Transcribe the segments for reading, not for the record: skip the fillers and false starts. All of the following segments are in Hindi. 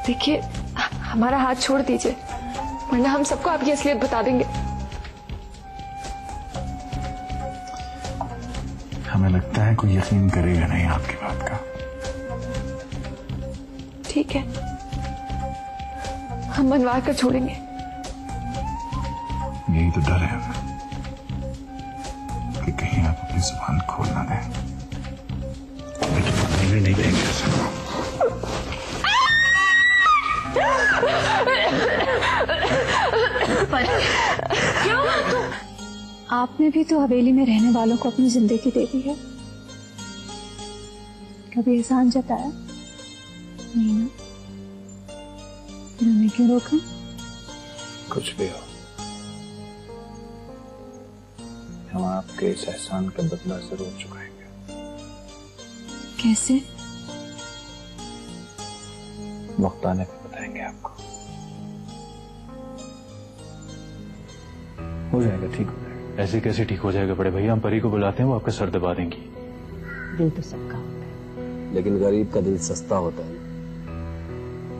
देखिए, हमारा हाथ छोड़ दीजिए, वरना हम सबको आपकी असलियत बता देंगे। हमें लगता है कोई यकीन करेगा नहीं आपकी बात का। ठीक है, हम मनवा कर छोड़ेंगे। यही तो डर है हमें कि कहीं आप अपनी जुबान खोल ना दें, लेकिन नहीं देंगे ऐसा। क्यों? आपने भी तो हवेली में रहने वालों को अपनी जिंदगी दे दी है, कभी एहसान जताया नहीं ना? फिर हमें क्यों रोका? कुछ भी हो, हम आपके इस एहसान का बदला जरूर चुकाएंगे। कैसे? वक्त आने पर बताएंगे आपको। हो जाएगा, ठीक हो जाएगा। ऐसे कैसे ठीक हो जाएगा बड़े भैया? हम परी को बुलाते हैं, वो आपका सर दबा देंगी। दिल तो सबका होता है, लेकिन गरीब का दिल सस्ता होता है।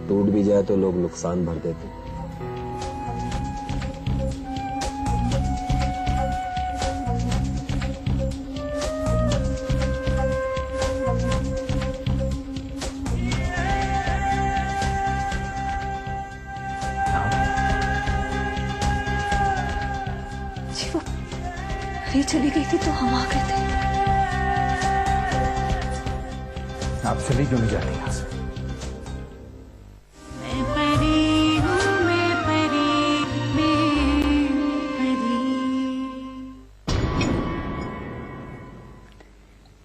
टूट भी जाए तो लोग नुकसान भर देते हैं। ये चली गई थी तो हम आ गए थे। आप चली क्यों नहीं जाती यहाँ से?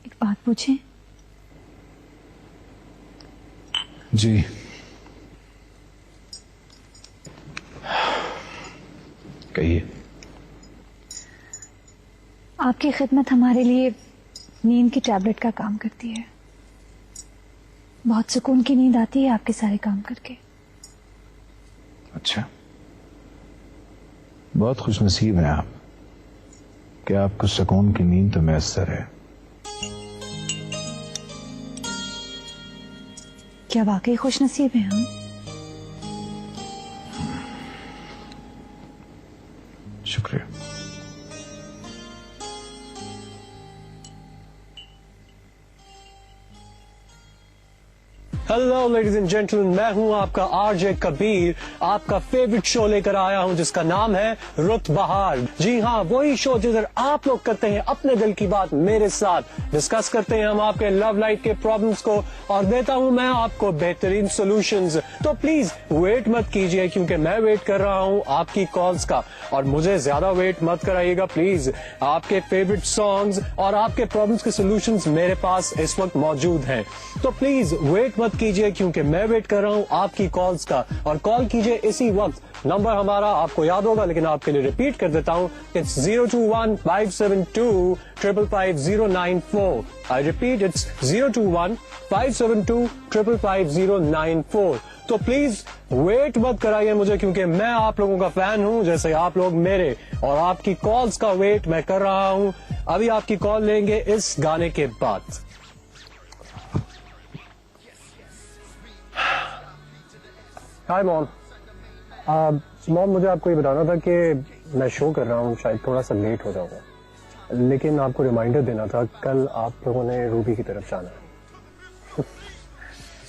एक बात पूछें? जी। कहिए। आपकी खिदमत हमारे लिए नींद की टैबलेट का काम करती है। बहुत सुकून की नींद आती है आपके सारे काम करके। अच्छा, बहुत खुशनसीब हैं आप कि आपको सुकून की नींद तो मैसर है। क्या वाकई खुशनसीब हैं हम? शुक्रिया। हेलो लेडीज एंड जेंटलमैन, मैं हूं आपका आरजे कबीर। आपका फेवरेट शो लेकर आया हूं जिसका नाम है रुत बहार। जी हां, वही शो जिधर आप लोग करते हैं अपने दिल की बात मेरे साथ, डिस्कस करते हैं हम आपके लव लाइफ के प्रॉब्लम्स को और देता हूं मैं आपको बेहतरीन सॉल्यूशंस। तो प्लीज वेट मत कीजिए, क्योंकि मैं वेट कर रहा हूं आपकी कॉल्स का, और मुझे ज्यादा वेट मत कराइएगा प्लीज। आपके फेवरेट सॉन्ग्स और आपके प्रॉब्लम्स के सॉल्यूशंस मेरे पास इस वक्त मौजूद हैं। तो प्लीज वेट मत कीजिए, क्योंकि मैं वेट कर रहा हूं आपकी कॉल्स का, और कॉल कीजिए इसी वक्त। नंबर हमारा आपको याद होगा, लेकिन आपके लिए रिपीट कर देता हूं। इट्स 021-572-55094। I repeat, it's 021-572-55094। तो प्लीज वेट मत कराइए मुझे, क्योंकि मैं आप लोगों का फैन हूं जैसे आप लोग मेरे, और आपकी कॉल्स का वेट मैं कर रहा हूं। अभी आपकी कॉल लेंगे इस गाने के बाद। Hi mom. मॉम, मुझे आपको ये बताना था कि मैं शो कर रहा हूँ, शायद थोड़ा सा लेट हो जाऊंगा, लेकिन आपको रिमाइंडर देना था, कल आप लोगों ने रूबी की तरफ जाना है।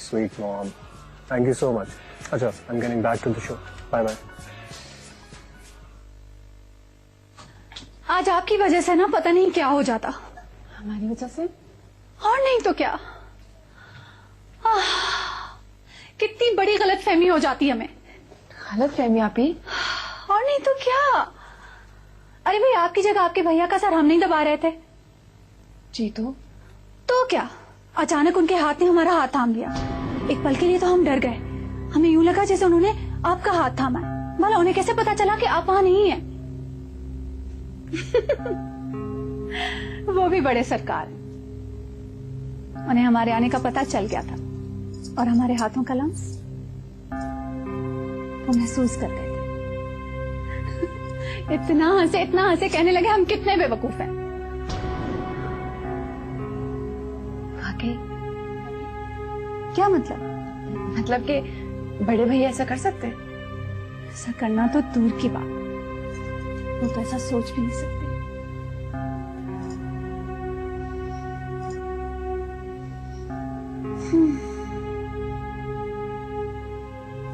Sweet mom, thank you so much. अच्छा, I am getting back to the show. Bye bye. आज आपकी वजह से ना पता नहीं क्या हो जाता। हमारी वजह से? और नहीं तो क्या। कितनी बड़ी गलतफहमी हो जाती हमें। गलतफहमी आपी? और नहीं तो क्या। अरे भाई, आपकी जगह आपके भैया का सर हम नहीं दबा रहे थे? जी तो क्या अचानक उनके हाथ ने हमारा हाथ थाम लिया। एक पल के लिए तो हम डर गए। हमें यूं लगा जैसे उन्होंने आपका हाथ थामा है। भला उन्हें कैसे पता चला कि आप वहां नहीं हैं? वो भी बड़े सरकार। उन्हें हमारे आने का पता चल गया था, और हमारे हाथों का लम्स वो महसूस कर गए थे। इतना हंसे कहने लगे हम कितने बेवकूफ हैं। वाकई? क्या मतलब? मतलब कि बड़े भैया ऐसा कर सकते हैं? ऐसा करना तो दूर की बात, वो तो ऐसा सोच भी नहीं सकते।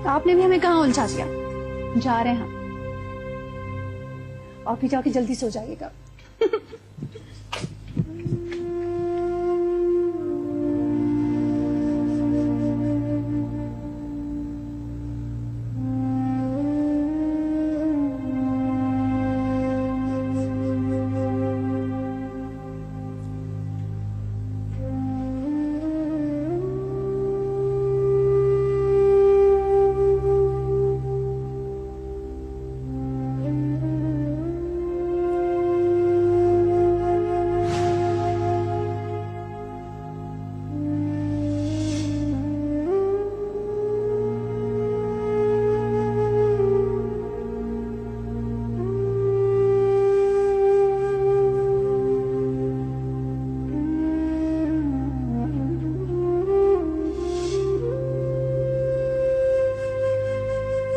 आपने भी हमें कहाँ उलझा दिया। जा रहे हैं हम, आप भी जाके जल्दी सो जाइएगा।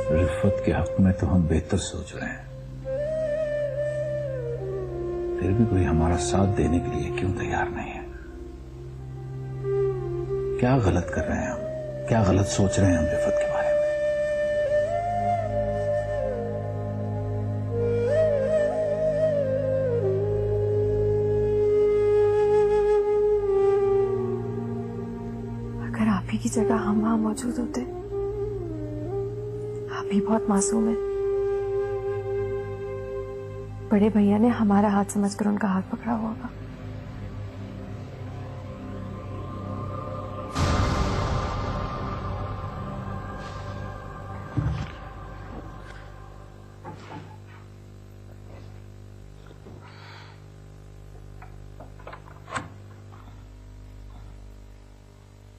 रिफत के हक में तो हम बेहतर सोच रहे हैं, फिर भी कोई हमारा साथ देने के लिए क्यों तैयार नहीं है? क्या गलत कर रहे हैं हम? क्या गलत सोच रहे हैं हम रिफत के बारे में? अगर आप ही की जगह हम वहां मौजूद होते, आप भी बहुत मासूम है। बड़े भैया ने हमारा हाथ समझकर उनका हाथ पकड़ा हुआ होगा।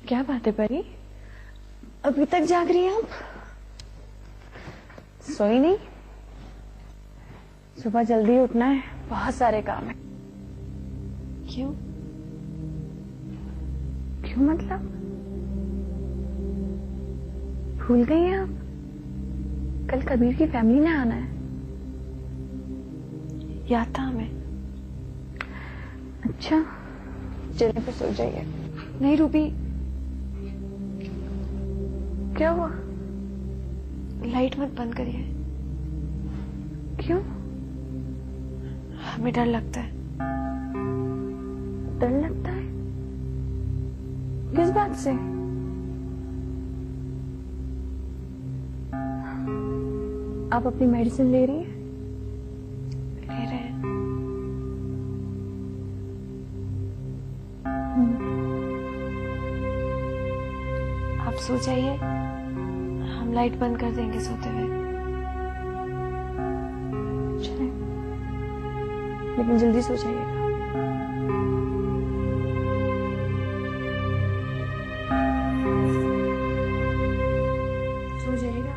क्या बात है परी, अभी तक जाग रही हैं आप? सोई नहीं? सुबह जल्दी उठना है, बहुत सारे काम है। क्यों? क्यों मतलब? भूल गई हैं आप? कल कबीर की फैमिली ने आना है। याद था हमें। अच्छा, चलिए फिर सो जाइए। नहीं रूबी, क्या हुआ? लाइट मत बंद करिए। क्यों? हमें डर लगता है। डर लगता है? किस बात से? आप अपनी मेडिसिन ले रही हैं? ले रहे हैं। आप सो जाइए, हम लाइट बंद कर देंगे सोते हुए। चलें, लेकिन जल्दी सो जाइएगा। सो जाइएगा।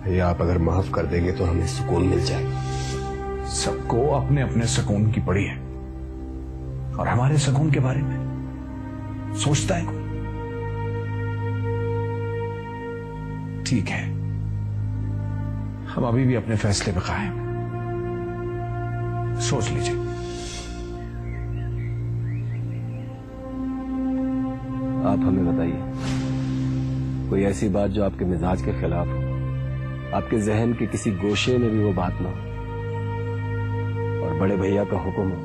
भैया आप अगर माफ कर देंगे तो हमें सुकून मिल जाएगा। सबको अपने अपने सुकून की पड़ी है, और हमारे सुकून के बारे में सोचता है कोई? ठीक है, हम अभी भी अपने फैसले पे कायम हैं। सोच लीजिए। आप हमें बताइए कोई ऐसी बात जो आपके मिजाज के खिलाफ हो, आपके जहन के किसी गोशे में भी वो बात ना हो, और बड़े भैया का हुक्म हो,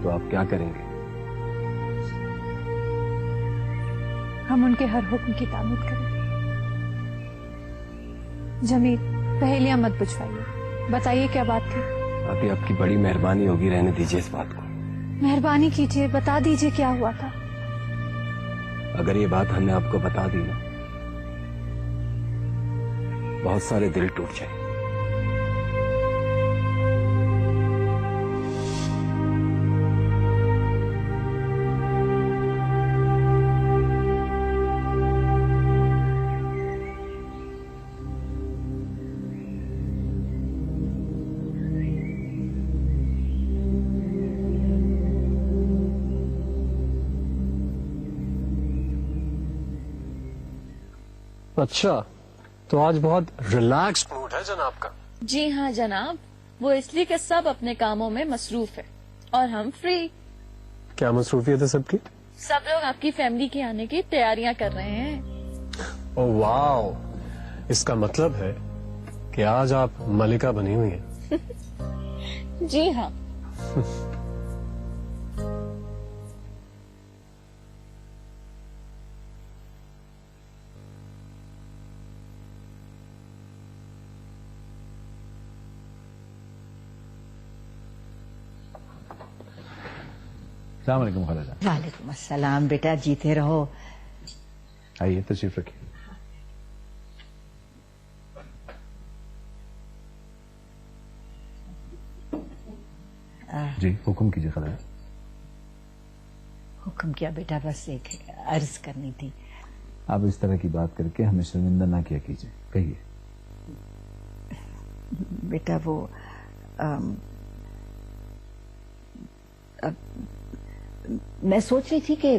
तो आप क्या करेंगे? हम उनके हर हुक्म की तामील करेंगे। जमील, पहेलियां मत बुझवाइए, बताइए क्या बात थी? अभी आपकी बड़ी मेहरबानी होगी, रहने दीजिए इस बात को। मेहरबानी कीजिए, बता दीजिए क्या हुआ था। अगर ये बात हमने आपको बता दी ना, बहुत सारे दिल टूट जाए। अच्छा, तो आज बहुत रिलैक्स मूड है जनाब का। जी हाँ जनाब, वो इसलिए कि सब अपने कामों में मसरूफ है और हम फ्री। क्या मसरूफियत है सबकी? सब लोग आपकी फैमिली के आने की तैयारियां कर रहे हैं। ओह वाओ, इसका मतलब है कि आज आप मलिका बनी हुई हैं। जी हाँ। अस्सलाम वालेकुम खाला जान। वालेकुम अस्सलाम। बेटा जीते रहो। आइए तशरीफ रखिए। जी हुक्म कीजिए खाला जान। हुक्म किया बेटा, बस एक अर्ज करनी थी। आप इस तरह की बात करके हमें शर्मिंदा ना किया कीजिए, कहिए। बेटा वो मैं सोच रही थी कि ये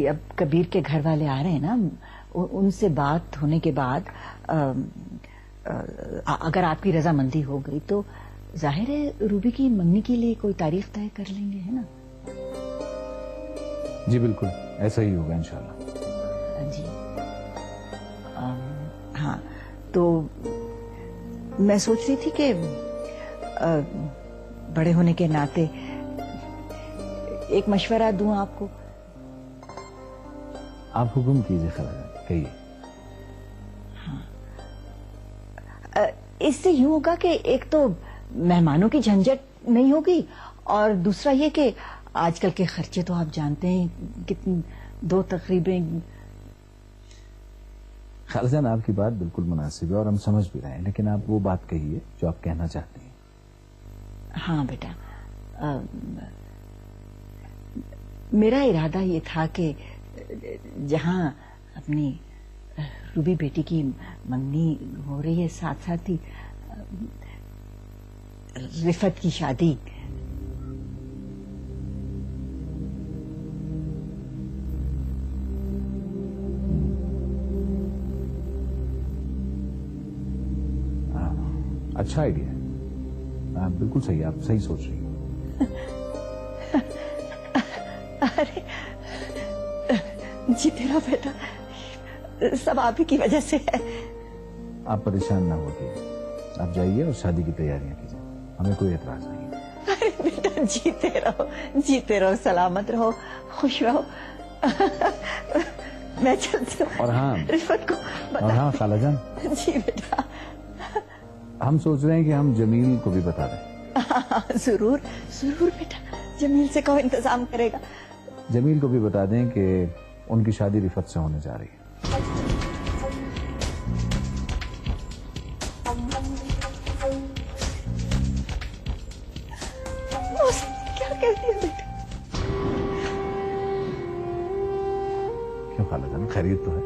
अब कबीर के घर वाले आ रहे हैं ना, उनसे बात होने के बाद अगर आपकी रजामंदी हो गई तो जाहिर है रूबी की मंगनी के लिए कोई तारीख तय कर लेंगे, है ना? जी बिल्कुल, ऐसा ही होगा इंशाल्लाह। जी हाँ, तो मैं सोच रही थी कि बड़े होने के नाते एक मशवरा दूं आपको। आप हुक्म कीजिए खाला जान, कहिए। इससे यूं होगा कि एक तो मेहमानों की झंझट नहीं होगी और दूसरा ये कि आजकल के खर्चे तो आप जानते हैं कितनी, 2 तकरीबें। खाला जान आपकी बात बिल्कुल मुनासिब है और हम समझ भी रहे हैं, लेकिन आप वो बात कहिए जो आप कहना चाहते हैं। हाँ बेटा, मेरा इरादा ये था कि जहां अपनी रूबी बेटी की मंगनी हो रही है, साथ साथ ही रिफत की शादी। अच्छा आइडिया है, बिल्कुल सही, आप सही सोच रही हैं। अरे जी तेरा बेटा, सब आप ही की वजह से है। आप परेशान ना होइए, आप जाइए और शादी की तैयारियां कीजिए, हमें कोई एतराज नहीं है। अरे बेटा जीते रहो, सलामत रहो, खुश रहो। मैं चलती हूँ। और हाँ, रिफत को और हाँ खाला जान, जी बेटा। हम सोच रहे हैं कि हम जमील को भी बता दें। जरूर जरूर बेटा, जमील से कहो इंतजाम करेगा। जमील को भी बता दें कि उनकी शादी रिफत से होने जा रही है। क्या कह दिया बेटा? क्यों खाला जान, खैरियत तो है?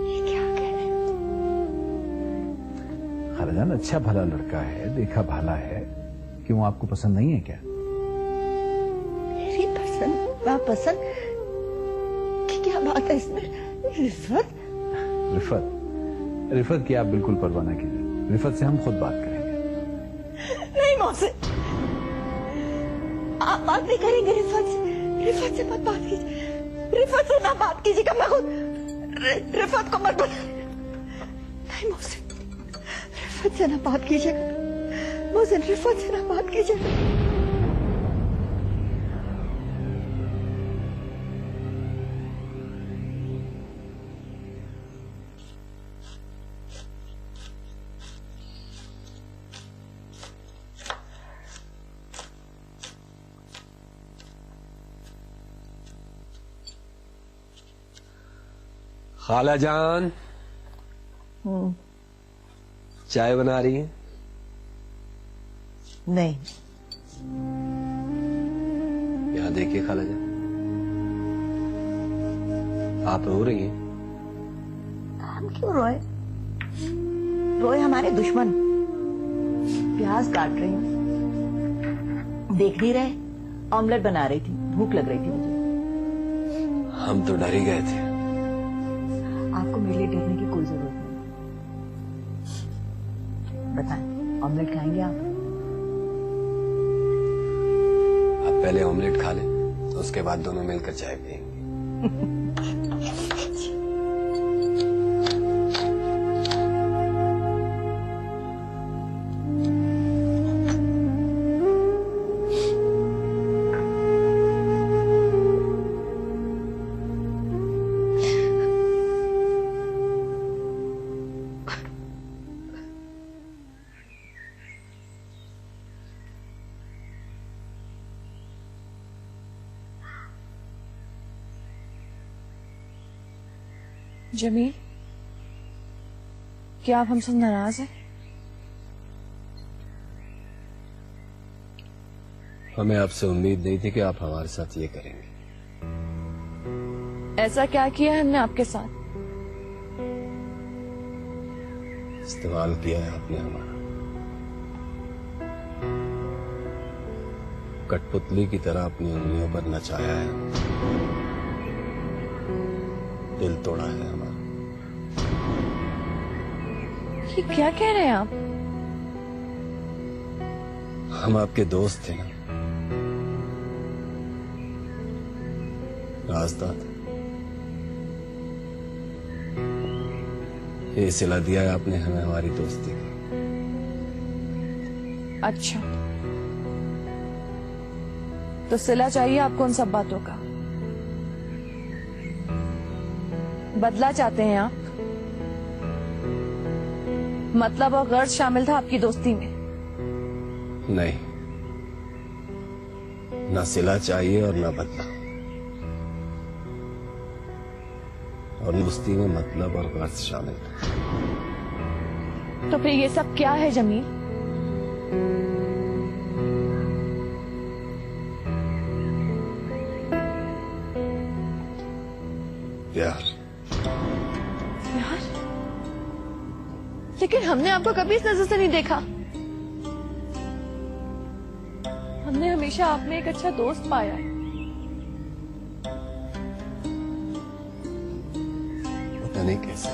ये क्या कह रहे हो? खाला जान अच्छा भला लड़का है, देखा भाला है, क्यों आपको पसंद नहीं है क्या? मेरी पसंद नापसंद की क्या बात है इसमें? रिफत रिफत की आप बिल्कुल परवाह ना कीजिए, रिफत से हम खुद बात करेंगे। नहीं मौसे, आप बात नहीं करेंगे रिफत से मत बात कीजिए, रिफत से ना बात कीजिएगा। मैं खुद रिफत को मत बोल। नहीं मौसे, रिफत से ना बात कीजिएगा, मौसे रिफत से ना बात कीजिएगा। खाला जान चाय बना रही है? नहीं। यहाँ देखिए खाला जान, आप रो रही हैं। हम क्यों रोए? रोए हमारे दुश्मन। प्याज काट रही हूँ, देख नहीं रहे? ऑमलेट बना रही थी, भूख लग रही थी मुझे। हम तो डर ही गए थे। आपको मेरे लिए डरने की कोई जरूरत नहीं। बताएं, ऑमलेट खाएंगे आप? आप पहले ऑमलेट खा लें, तो उसके बाद दोनों मिलकर चाय पिएंगे। जमील, क्या आप हमसे नाराज हैं? हमें आपसे उम्मीद नहीं थी कि आप हमारे साथ ये करेंगे। ऐसा क्या किया है हमने आपके साथ? इस्तेमाल किया है आपने हमारा। कठपुतली की तरह अपनी उंगलियों पर नचाया है, दिल तोड़ा है हमारा। ये क्या कह रहे हैं आप? हम आपके दोस्त थे ना, राजदाद। ये सिला दिया है आपने हमें हमारी दोस्ती का। अच्छा, तो सिला चाहिए आपको उन सब बातों का? बदला चाहते हैं आप? मतलब और गर्ज शामिल था आपकी दोस्ती में? नहीं, ना सिला चाहिए और ना बदला। और दोस्ती में मतलब और गर्ज शामिल था। तो फिर ये सब क्या है जमील? प्यार। यार, लेकिन हमने आपको कभी इस नजर से नहीं देखा। हमने हमेशा आप में एक अच्छा दोस्त पाया है। पता नहीं कैसे,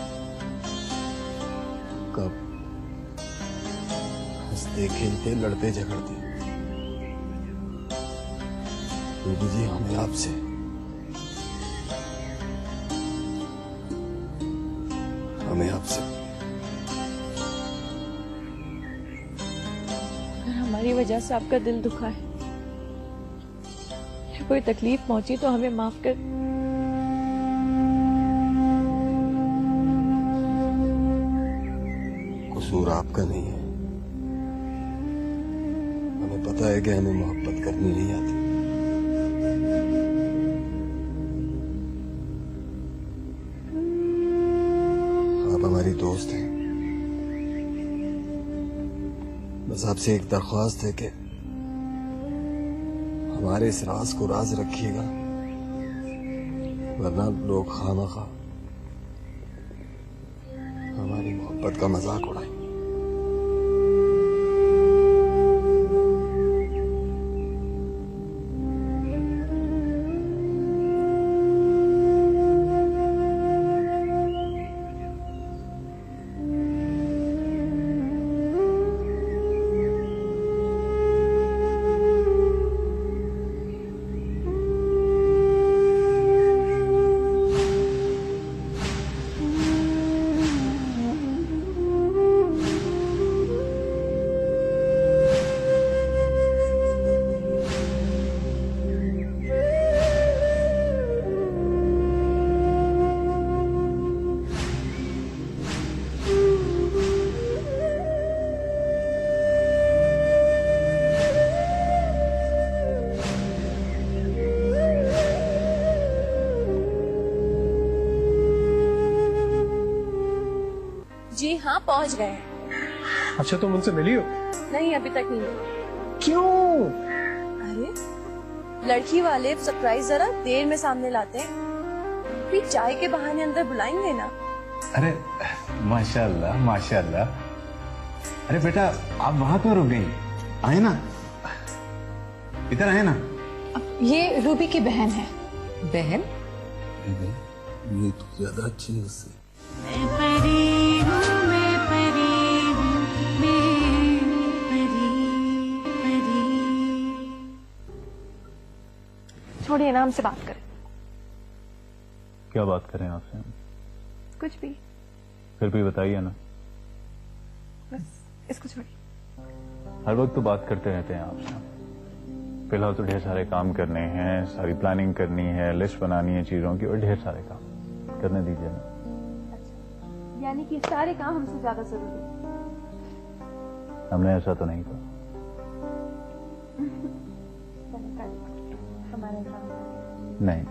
कब, हंसते खेलते लड़ते झगड़ते, बीबी जी हमें आपसे अगर हमारी वजह से आपका दिल दुखा है या कोई तकलीफ पहुंची तो हमें माफ कर। कसूर आपका नहीं है। हमें पता है कि हमें मोहब्बत करनी नहीं आती। आप हमारी दोस्त हैं। बस आपसे एक दरख्वास्त है कि हमारे इस राज को राज रखिएगा, वरना लोग खामखा हमारी मोहब्बत का मजाक उड़ाएंगे। हाँ पहुंच गए हैं। अच्छा, तुम उनसे मिली हो? नहीं, अभी तक नहीं मिले। क्यों? अरे लड़की वाले सरप्राइज जरा देर में सामने लाते हैं, फिर चाय के बहाने अंदर बुलाएंगे ना। अरे माशाल्लाह माशाल्लाह। अरे बेटा आप वहां क्यों रुक गई? आए ना, इधर आए ना। ये रूबी की बहन है। बहन? ये तो ज्यादा अच्छी है उससे। छोड़िए ना, हमसे बात करें। क्या बात करें आपसे? कुछ भी, फिर भी बताइए ना। बस इसको छोड़िए। हर वक्त तो बात करते रहते हैं आपसे। फिलहाल तो ढेर सारे काम करने हैं, सारी प्लानिंग करनी है, लिस्ट बनानी है चीजों की, और ढेर सारे काम करने दीजिए ना। यानी कि सारे काम हमसे ज्यादा जरूरी है। हमने ऐसा तो नहीं कहा। हमारे काम नहीं,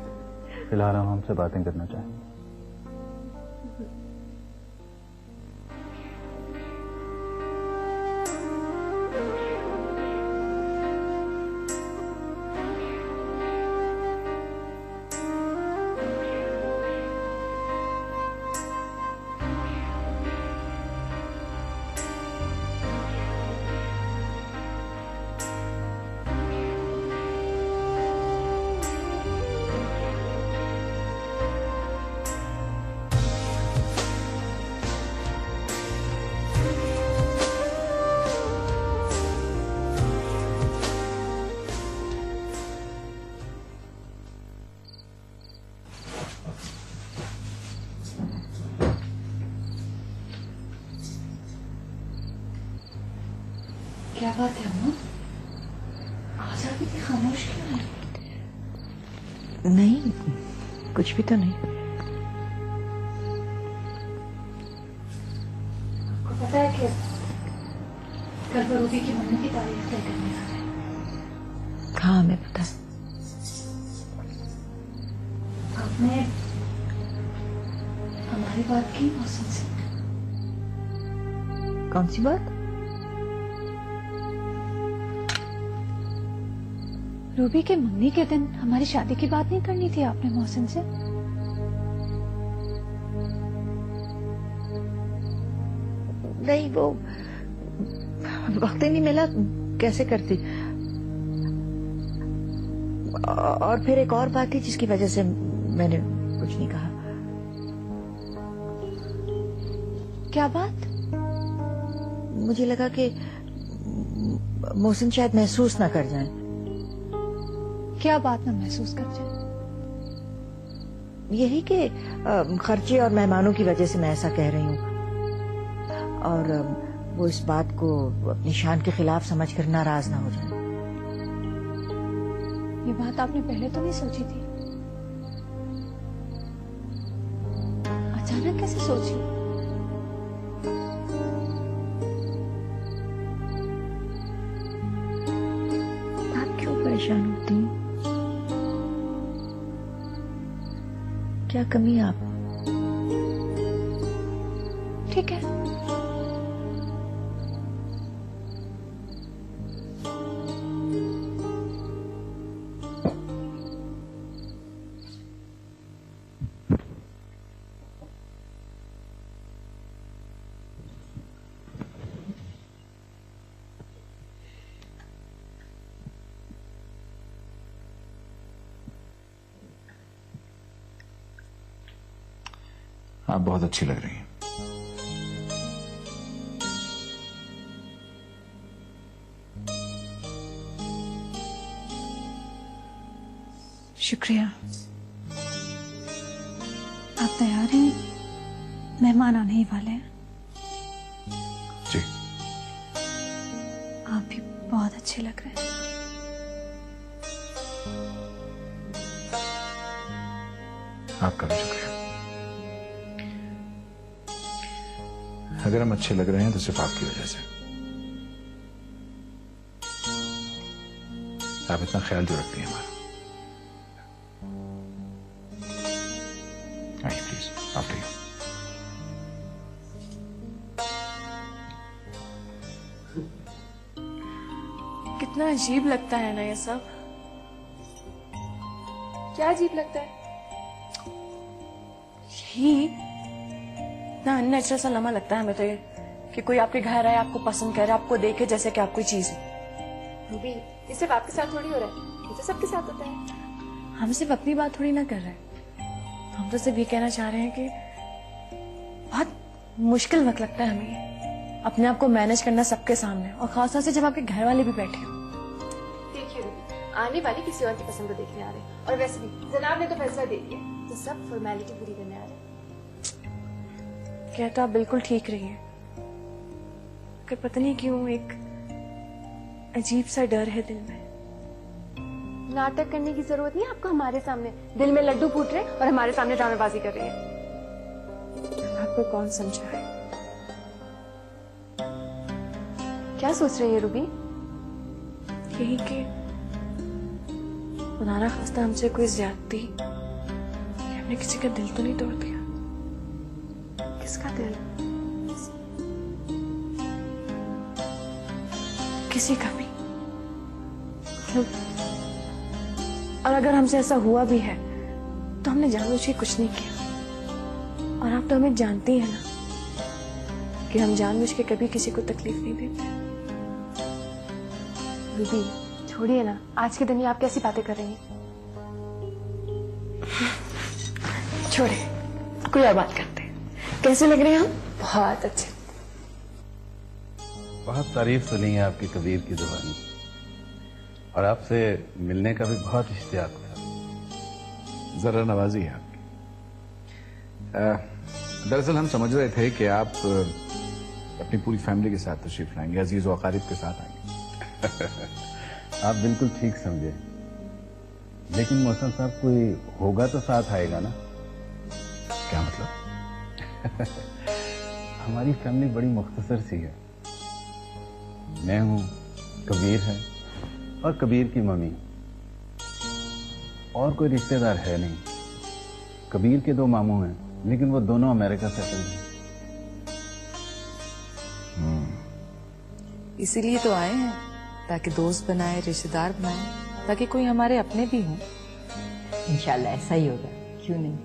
फिलहाल हम हमसे बातें करना चाहेंगे। क्या बात है अम्मा? आज आप इतनी खामोश क्यों हैं? नहीं, कुछ भी तो नहीं। आपको पता है कि कल वो रूबी की मम्मी की तारीख तय करने आ रहे हैं। हाँ, हमें पता है। आपने हमारी बात की मौसम से? कौन सी बात? रूबी के मम्मी के दिन हमारी शादी की बात नहीं करनी थी आपने मौसम से? नहीं, वो वक्त ही नहीं मिला, कैसे करती। और फिर एक और बात थी जिसकी वजह से मैंने कुछ नहीं कहा। क्या बात? मुझे लगा कि मोहसिन शायद महसूस ना कर जाए। क्या बात ना महसूस कर जाए? यही कि खर्चे और मेहमानों की वजह से मैं ऐसा कह रही हूँ, और वो इस बात को अपनी शान के खिलाफ समझकर नाराज ना हो जाए। ये बात आपने पहले तो नहीं सोची थी? अचानक कैसे सोची? आप क्यों परेशान होती हैं? क्या कमी है आप? ठीक है, आप बहुत अच्छी लग रही हैं। शुक्रिया। आप तैयार हैं? मेहमान आने ही वाले हैं। जी। आप भी बहुत अच्छे लग रहे हैं। आपका भी शुक्रिया। अगर हम अच्छे लग रहे हैं तो सिर्फ आपकी वजह से। आप इतना ख्याल जो रखती हैं हमारा। आइए प्लीज, आफ्टर यू। अजीब लगता है ना ये सब। क्या अजीब लगता है? यही ना अननेचुरल सा लम्हा लगता है हमें तो ये कि कोई आपके घर आए, आपको पसंद करे, आपको देखे जैसे कि आप कोई चीज हो। रूबी, ये सिर्फ आपके साथ थोड़ी हो रहा है, ये तो सबके साथ होता है। हम सिर्फ अपनी बात थोड़ी ना कर रहे हैं, हम तो सिर्फ ये कहना चाह रहे हैं कि बहुत मुश्किल वक्त लगता है हमें ये अपने आप को मैनेज करना सबके सामने, और खासतौर से जब आपके घर वाले भी बैठे हो। देखिए रूबी, आने वाले किसी और की पसंद को देखने आ रहे हैं, और वैसे भी जनाब ने तो फैसला दे दिया, तो सब फॉर्मेलिटी पूरी करने आ रहे हैं। क्या तो आप बिल्कुल ठीक रही हैं, कि पता नहीं क्यों एक अजीब सा डर है दिल में। नाटक करने की जरूरत नहीं आपको हमारे सामने, दिल में लड्डू फूट रहे और हमारे सामने ड्रामेबाजी कर रही है। आपको कौन समझाए? क्या सोच रही है रूबी? यही कि खुदा ना खास्ता हमसे कोई ज्यादती, हमने किसी का दिल तो नहीं तोड़ दिया। किसका दिल? किसी का भी। और अगर हमसे ऐसा हुआ भी है तो हमने जानबूझ के कुछ नहीं किया, और आप तो हमें जानती हैं ना कि हम जानबूझ के कभी किसी को तकलीफ नहीं देते। रूबी छोड़िए ना, आज के दिन ही आप कैसी बातें कर रही हैं? छोड़े, कोई और बात करते हैं। कैसे लग रहे हैं हम? बहुत अच्छे। बहुत तारीफ सुनी है आपकी कबीर की जुबानी, और आपसे मिलने का भी बहुत इश्तियाक था। जरा नवाजी है आपकी। दरअसल हम समझ रहे थे कि आप अपनी पूरी फैमिली के साथ तशरीफ लाएंगे, अजीज व अकारिब के साथ आएंगे। आप बिल्कुल ठीक समझे, लेकिन मौसम साहब कोई होगा तो साथ आएगा ना? क्या मतलब? हमारी फैमिली बड़ी मुख्तसर सी है। मैं हूं, कबीर है, और कबीर की मम्मी, और कोई रिश्तेदार है नहीं। कबीर के 2 मामू हैं, लेकिन वो दोनों अमेरिका सेटल हैं। इसीलिए तो आए हैं, ताकि दोस्त बनाए, रिश्तेदार बनाए, ताकि कोई हमारे अपने भी हों। इंशाल्लाह ऐसा ही होगा, क्यों नहीं।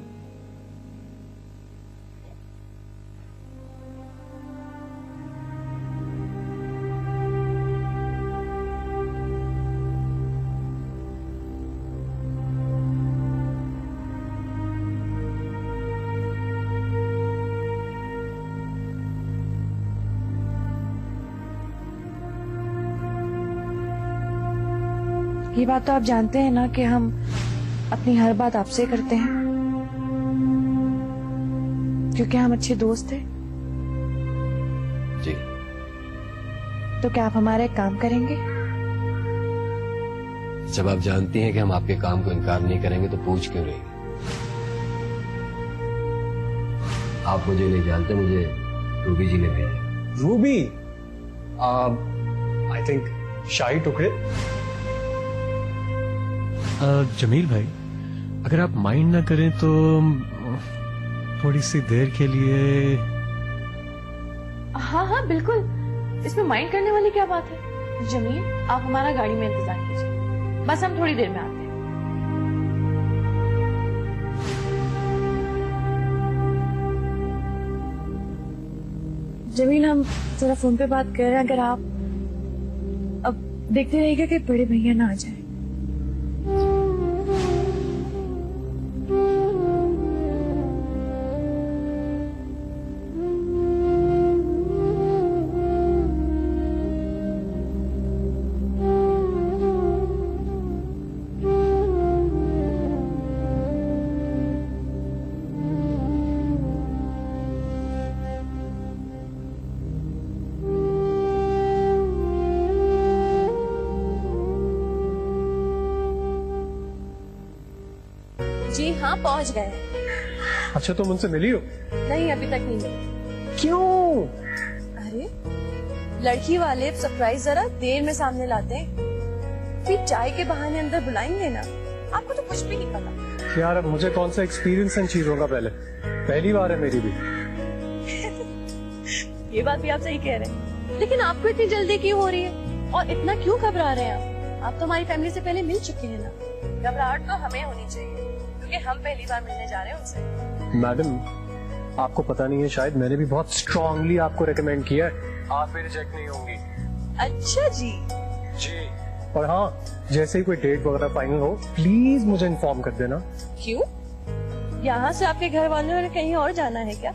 ये बात तो आप जानते हैं ना कि हम अपनी हर बात आपसे करते हैं, क्योंकि हम अच्छे दोस्त हैं। जी। तो क्या आप हमारा एक काम करेंगे? जब आप जानती हैं कि हम आपके काम को इनकार नहीं करेंगे तो पूछ क्यों रही? आप मुझे नहीं जानते, मुझे रूबी जी ने भेजा। रूबी, आई थिंक शाही टुकड़े। जमील भाई, अगर आप माइंड ना करें तो थोड़ी सी देर के लिए। हाँ हाँ बिल्कुल, इसमें माइंड करने वाली क्या बात है। जमील, आप हमारा गाड़ी में इंतजार कीजिए, बस हम थोड़ी देर में आते हैं। जमील, हम जरा फोन पे बात कर रहे हैं, अगर आप अब देखते रहिएगा कि बड़े भैया ना आ जाए। जी हाँ, पहुंच गए हैं। अच्छा, तुम उनसे मिली हो? नहीं, अभी तक नहीं मिली। क्यों? अरे लड़की वाले सरप्राइज जरा देर में सामने लाते हैं, फिर चाय के बहाने अंदर बुलाएंगे ना। आपको तो कुछ भी नहीं पता। यार, अब मुझे कौन सा एक्सपीरियंस इन चीजों का पहली बार है मेरी भी। ये बात भी आप सही कह रहे हैं, लेकिन आपको इतनी जल्दी क्यों हो रही है और इतना क्यों घबरा रहे हैं आप? आप तो हमारी फैमिली से पहले मिल चुके हैं ना, घबराहट तो हमें होनी चाहिए क्योंकि हम पहली बार मिलने जा रहे हैं उनसे। मैडम आपको पता नहीं है, शायद मैंने भी बहुत स्ट्रांगली आपको रेकमेंड किया है, आप भी रिजेक्ट नहीं होंगी। अच्छा जी। जी, और हाँ, जैसे ही कोई डेट वगैरह फाइनल हो प्लीज मुझे इन्फॉर्म कर देना। क्यों? यहाँ से आपके घर वालों ने कहीं और जाना है क्या?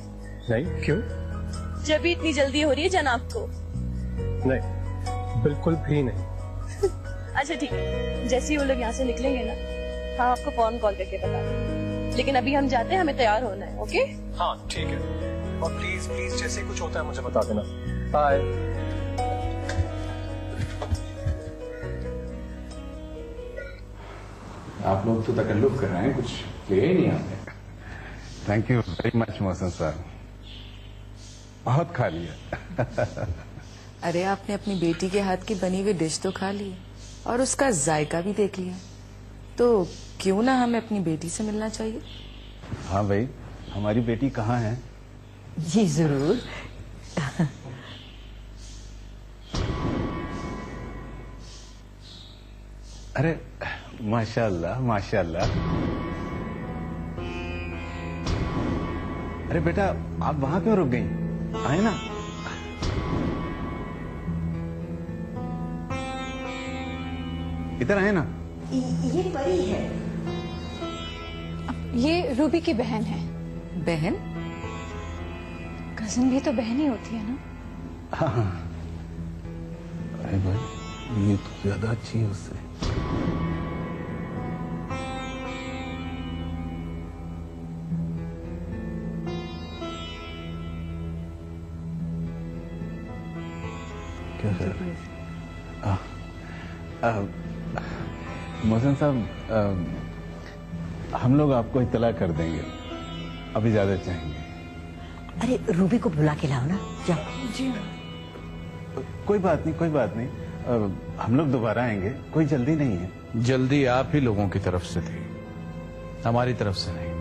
नहीं, क्यों? जब भी इतनी जल्दी हो रही है जनाब को। नहीं, बिल्कुल भी नहीं। अच्छा ठीक है, जैसे ही वो लोग यहाँ से निकलेंगे ना, हम आपको फोन कॉल करके बता देंगे। लेकिन अभी हम जाते हैं, हमें तैयार होना है। ओके? हाँ ठीक है, और प्लीज प्लीज जैसे ही कुछ होता है मुझे बता देना। बाय। आप लोग तो तकल्लुफ कर रहे हैं, कुछ ले ही नहीं आते। Thank you very much Mohsin साहब, बहुत खा लिया। अरे आपने अपनी बेटी के हाथ की बनी हुई डिश तो खा ली और उसका जायका भी देख लिया, तो क्यों ना हमें अपनी बेटी से मिलना चाहिए। हाँ भाई, हमारी बेटी कहाँ है? जी जरूर। अरे माशाल्लाह माशाल्लाह। अरे बेटा, आप वहां क्यों रुक गई? आए ना। इधर आए ना। ये परी है। ये रूबी की बहन है। बहन? कजिन भी तो बहन ही होती है ना। हाँ। अरे भाई, ये तो ज्यादा अच्छी है उससे। क्या मोहसिन साहब, हम लोग आपको इत्तला कर देंगे, अभी ज्यादा चाहेंगे। अरे रूबी को बुला के लाओ ना, जाओ। जी कोई बात नहीं, कोई बात नहीं, हम लोग दोबारा आएंगे, कोई जल्दी नहीं है। जल्दी आप ही लोगों की तरफ से थी, हमारी तरफ से नहीं।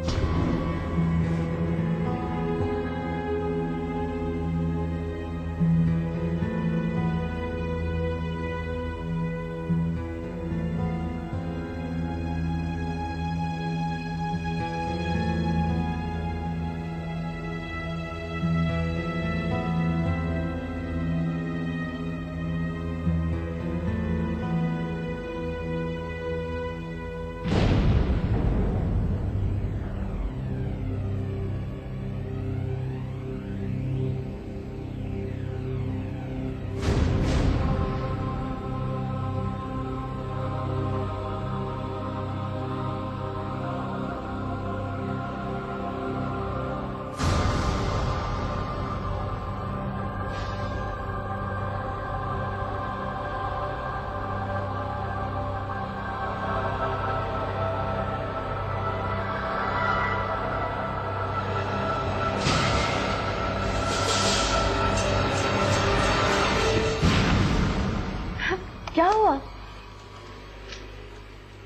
क्या हुआ?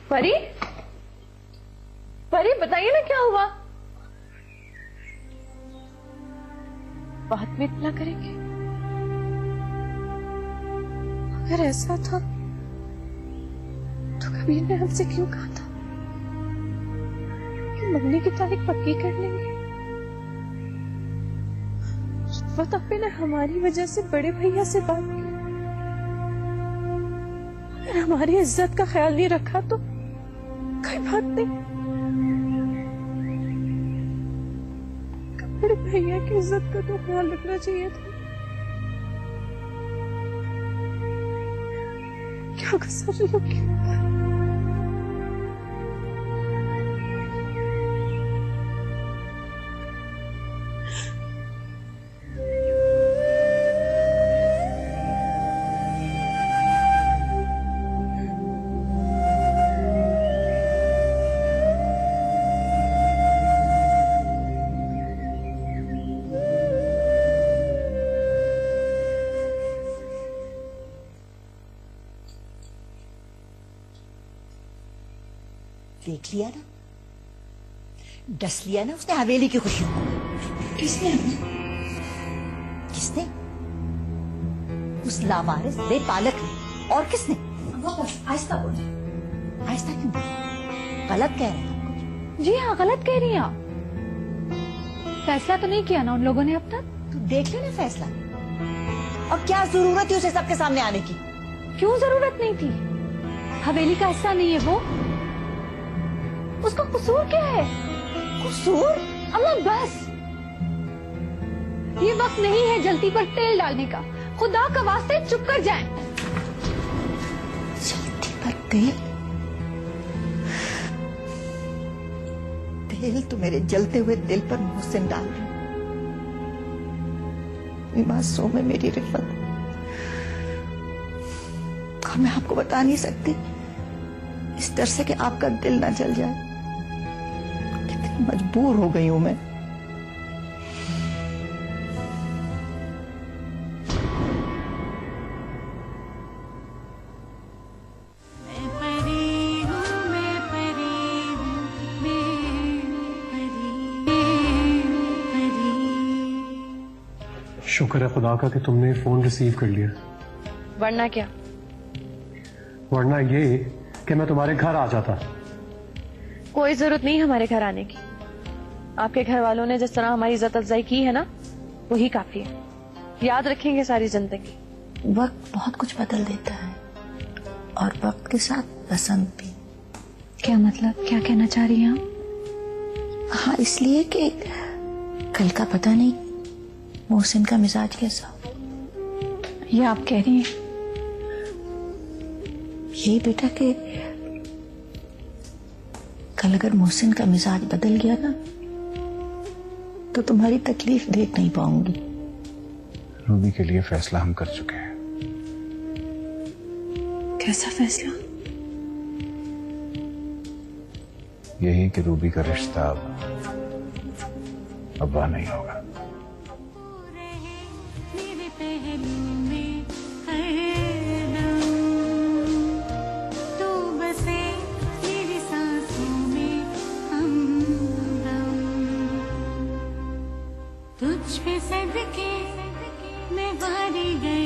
परी, परी बताइए ना क्या हुआ? बात में इतना करेंगे? अगर ऐसा था तो कबीर ने हमसे क्यों कहा था कि मंगनी की तारीख पक्की कर लेंगे? रिफत आपे ने हमारी वजह से बड़े भैया से बात की, अगर हमारी इज्जत का ख्याल नहीं रखा तो कोई बात नहीं, बड़े भैया की इज्जत का तो ख्याल रखना चाहिए था। क्या गुस्सा रही हो? देख लिया ना, डस लिया ना उसने हवेली की खुशियों को। किसने? किसने? उस लावारिस बेपालक ने। और किसने? वापस आहिस्ता बोल। आहिस्ता क्यों बोल? गलत कह रहे हैं। जी हाँ, गलत कह रही हैं आप। फैसला तो नहीं किया ना उन लोगों ने अब तक। तू देख लेना फैसला। अब क्या जरूरत है उसे सबके सामने आने की? क्यों जरूरत नहीं थी? हवेली का हिस्सा नहीं है वो। उसका कसूर क्या है? कसूर? अम्मा बस, ये वक्त नहीं है जल्दी पर तेल डालने का। खुदा का वास्ते चुप कर जाएं। जल्दी पर तेल? तेल तो मेरे जलते हुए दिल पर मोहसिन डाल रहे। मासूम है मेरी रिफत, और मैं आपको बता नहीं सकती इस डर से कि आपका दिल ना जल जाए कितनी मजबूर हो गई हूं मैं। शुक्र है खुदा का कि तुमने फोन रिसीव कर लिया, वरना क्या? वरना ये कि मैं तुम्हारे घर आ जाता। कोई जरूरत नहीं हमारे घर आने की। आपके घर वालों ने जिस तरह हमारी इज्जत अफजाई की है ना, वही काफी है। याद रखेंगे सारी जिंदगी। वक्त बहुत कुछ बदल देता है, और वक्त के साथ पसंद भी। क्या मतलब, क्या कहना चाह रही हैं आप? हाँ, इसलिए कि कल का पता नहीं मोहसिन का मिजाज कैसा हो। ये आप कह रही हैं? यही बेटा कि कल अगर मोहसिन का मिजाज बदल गया ना, तो तुम्हारी तकलीफ देख नहीं पाऊंगी। रूबी के लिए फैसला हम कर चुके हैं। कैसा फैसला? यही कि रूबी का रिश्ता अब वाह नहीं होगा। तुझ पे सदके मैं वारी गई।